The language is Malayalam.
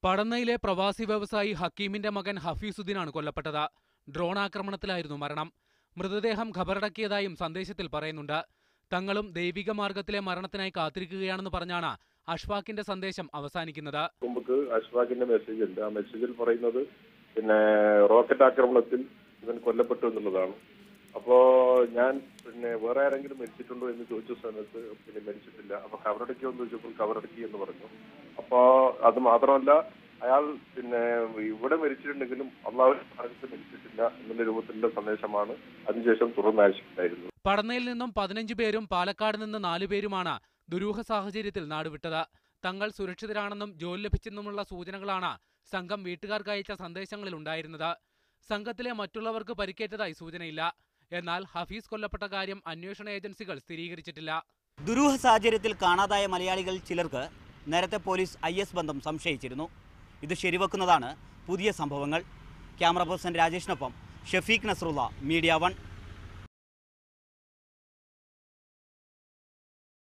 പടന്നയിലെ പ്രവാസി വ്യവസായി ഹക്കീമിന്റെ മകൻ ഹഫീസുദ്ദീനാണ് കൊല്ലപ്പെട്ടത്. ഡ്രോൺ ആക്രമണത്തിലായിരുന്നു മരണം. മൃതദേഹം ഖബറടക്കിയതായും സന്ദേശത്തിൽ പറയുന്നുണ്ട്. തങ്ങളും ദൈവിക മാർഗത്തിലെ മരണത്തിനായി കാത്തിരിക്കുകയാണെന്ന് പറഞ്ഞാണ് അഷ്ഫാഖിന്റെ സന്ദേശം അവസാനിക്കുന്നത്. അഷ്ഫാഖിന്റെ മെസ്സേജ് ഉണ്ട്. ആ മെസ്സേജിൽ പറയുന്നത് റോക്കറ്റ് ആക്രമണത്തിൽ ഇവൻ കൊല്ലപ്പെട്ടു എന്നുള്ളതാണ്. അപ്പോ ഞാൻ വേറെ ആരെങ്കിലും മരിച്ചിട്ടുണ്ടോ എന്ന് ചോദിച്ച സമയത്ത് മരിച്ചിട്ടില്ല. അപ്പൊ ഖബറടക്കിയോ എന്ന് ചോദിച്ചപ്പോൾ ഖബറടക്കി എന്ന് പറഞ്ഞു. അപ്പോ അത് മാത്രമല്ല, അയാൾ ഇവിടെ മരിച്ചിട്ടുണ്ടെങ്കിലും അള്ളാഹുവിന്റെ മാർഗ്ഗത്തിൽ മരിച്ചിട്ടില്ല എന്നുള്ള രൂപത്തിലുള്ള സന്ദേശമാണ് അതിനുശേഷം തുറന്നയച്ചിട്ടുണ്ടായിരുന്നു. പടന്നയിൽ നിന്നും 15 പേരും പാലക്കാട് നിന്ന് 4 പേരുമാണ് ദുരൂഹ സാഹചര്യത്തിൽ നാടുവിട്ടത്. തങ്ങൾ സുരക്ഷിതരാണെന്നും ജോലി ലഭിച്ചെന്നുമുള്ള സൂചനകളാണ് സംഘം വീട്ടുകാർക്ക് അയച്ച സന്ദേശങ്ങളിൽ ഉണ്ടായിരുന്നത്. സംഘത്തിലെ മറ്റുള്ളവർക്ക് പരിക്കേറ്റതായി സൂചനയില്ല. എന്നാൽ ഹഫീസ് കൊല്ലപ്പെട്ട കാര്യം അന്വേഷണ ഏജൻസികൾ സ്ഥിരീകരിച്ചിട്ടില്ല. ദുരൂഹ സാഹചര്യത്തിൽ കാണാതായ മലയാളികൾ ചിലർക്ക് നേരത്തെ പോലീസ് IS ബന്ധം സംശയിച്ചിരുന്നു. ഇത് ശരിവെക്കുന്നതാണ് പുതിയ സംഭവങ്ങൾ. ക്യാമറ പേഴ്സൺ രാജേഷിനൊപ്പം ഷഫീഖ് നസ്രുള്ള, മീഡിയ 1.